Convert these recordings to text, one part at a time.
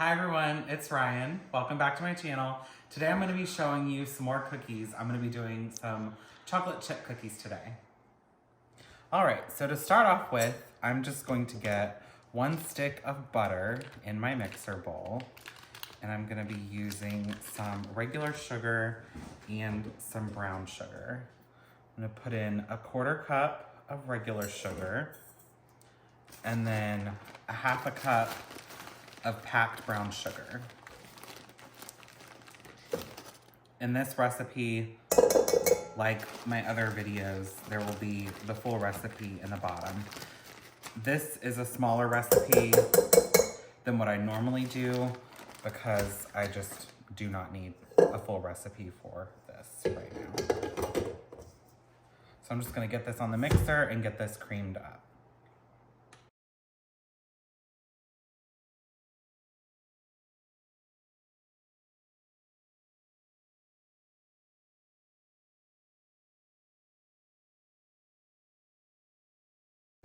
Hi everyone, it's Ryan. Welcome back to my channel. Today I'm going to be showing you some more cookies. I'm going to be doing some chocolate chip cookies today. Alright, so to start off with, I'm just going to get 1 stick of butter in my mixer bowl. And I'm going to be using some regular sugar and some brown sugar. I'm going to put in 1/4 cup of regular sugar and then 1/2 cup of packed brown sugar. In this recipe, like my other videos, there will be the full recipe in the bottom. This is a smaller recipe than what I normally do because I just do not need a full recipe for this right now. So I'm just gonna get this on the mixer and get this creamed up.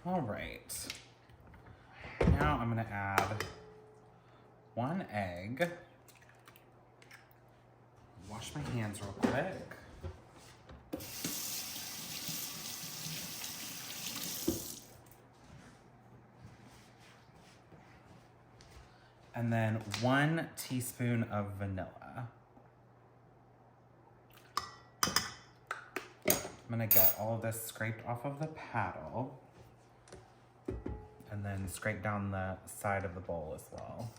All right, now I'm gonna add 1 egg. Wash my hands real quick. And then 1 teaspoon of vanilla. I'm gonna get all of this scraped off of the paddle and then scrape down the side of the bowl as well.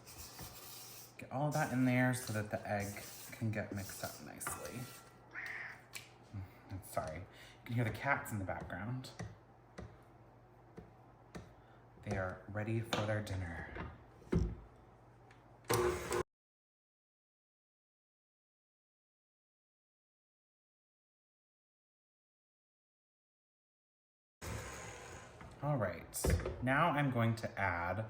Get all that in there so that the egg can get mixed up nicely. Sorry, you can hear the cats in the background. They are ready for their dinner. All right, now I'm going to add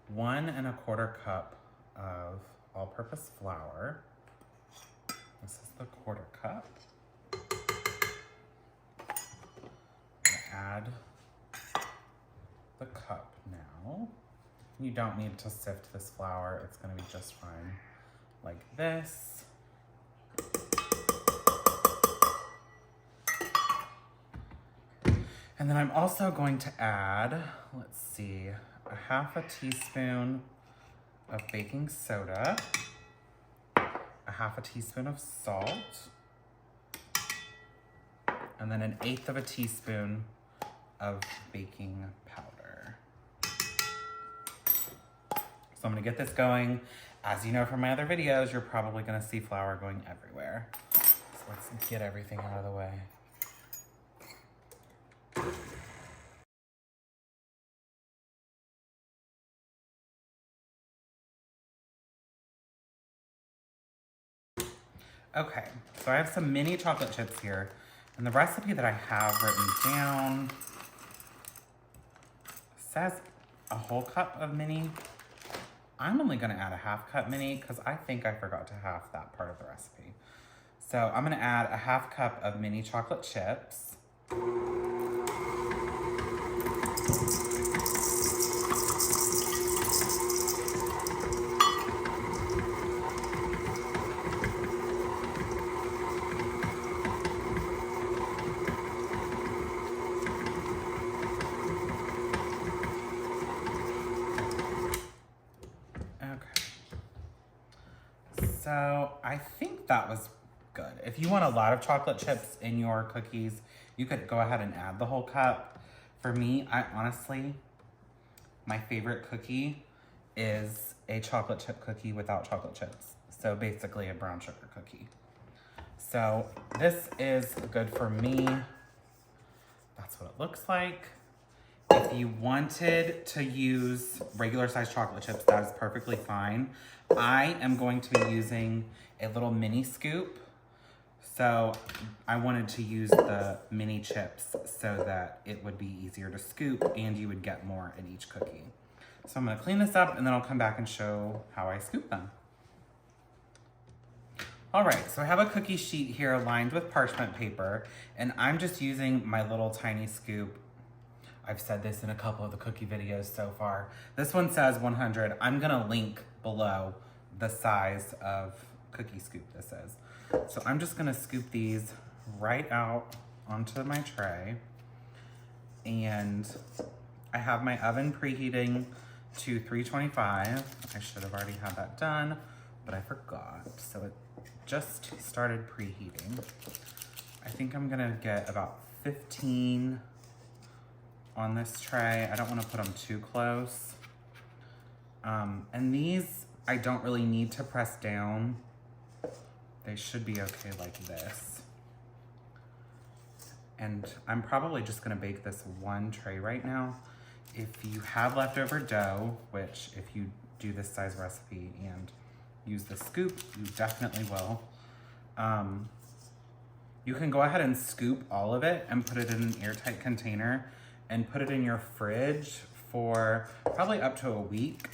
1 1/4 cup of all-purpose flour. This is the 1/4 cup. I'm gonna add the cup now. You don't need to sift this flour. It's gonna be just fine like this. And then I'm also going to add, let's see, 1/2 teaspoon of baking soda, 1/2 teaspoon of salt, and then 1/8 teaspoon of baking powder. So I'm gonna get this going. As you know from my other videos, you're probably gonna see flour going everywhere. So let's get everything out of the way. Okay, so I have some mini chocolate chips here, and the recipe that I have written down says a whole cup of mini. I'm only gonna add a 1/2 cup mini because I think I forgot to half that part of the recipe. So I'm gonna add a 1/2 cup of mini chocolate chips. So I think that was good. If you want a lot of chocolate chips in your cookies, you could go ahead and add the whole cup. For me, I honestly, my favorite cookie is a chocolate chip cookie without chocolate chips. So basically a brown sugar cookie. So this is good for me. That's what it looks like. If you wanted to use regular size chocolate chips, that is perfectly fine. I am going to be using a little mini scoop. So I wanted to use the mini chips so that it would be easier to scoop and you would get more in each cookie. So I'm gonna clean this up and then I'll come back and show how I scoop them. All right, so I have a cookie sheet here lined with parchment paper, and I'm just using my little tiny scoop. I've said this in a couple of the cookie videos so far. This one says 100. I'm gonna link below the size of cookie scoop this is. So I'm just gonna scoop these right out onto my tray. And I have my oven preheating to 325. I should have already had that done, but I forgot. So it just started preheating. I think I'm gonna get about 15 on this tray. I don't wanna put them too close. And these, I don't really need to press down. They should be okay like this. And I'm probably just gonna bake this one tray right now. If you have leftover dough, which if you do this size recipe and use the scoop, you definitely will. You can go ahead and scoop all of it and put it in an airtight container and put it in your fridge for probably up to a week.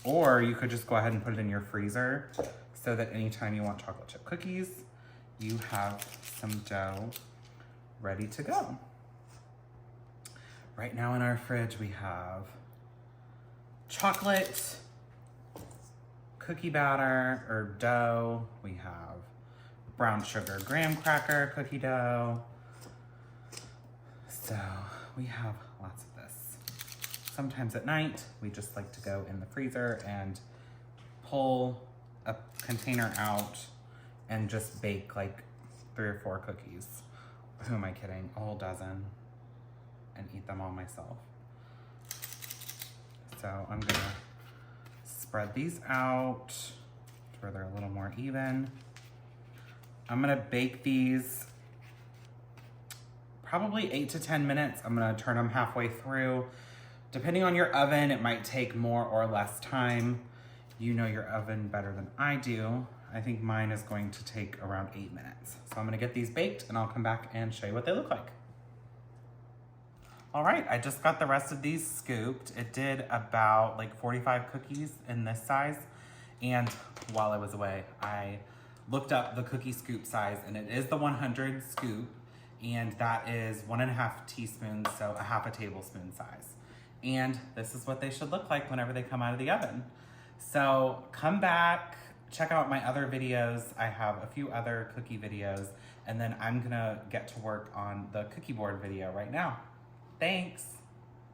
Or you could just go ahead and put it in your freezer so that anytime you want chocolate chip cookies, you have some dough ready to go. Right now in our fridge, we have chocolate, cookie batter or dough. We have brown sugar graham cracker cookie dough. So we have lots of this. Sometimes at night, we just like to go in the freezer and pull a container out and just bake like 3 or 4 cookies. Who am I kidding? A whole dozen, and eat them all myself. So I'm gonna spread these out to where they're a little more even. I'm gonna bake these probably 8 to 10 minutes. I'm gonna turn them halfway through. Depending on your oven, it might take more or less time. You know your oven better than I do. I think mine is going to take around 8 minutes. So I'm gonna get these baked and I'll come back and show you what they look like. All right, I just got the rest of these scooped. It did about like 45 cookies in this size. And while I was away, I looked up the cookie scoop size and it is the 100 scoop. And that is 1.5 teaspoons, so a half a tablespoon size. And this is what they should look like whenever they come out of the oven. So come back, check out my other videos. I have a few other cookie videos, and then I'm gonna get to work on the cookie board video right now. Thanks.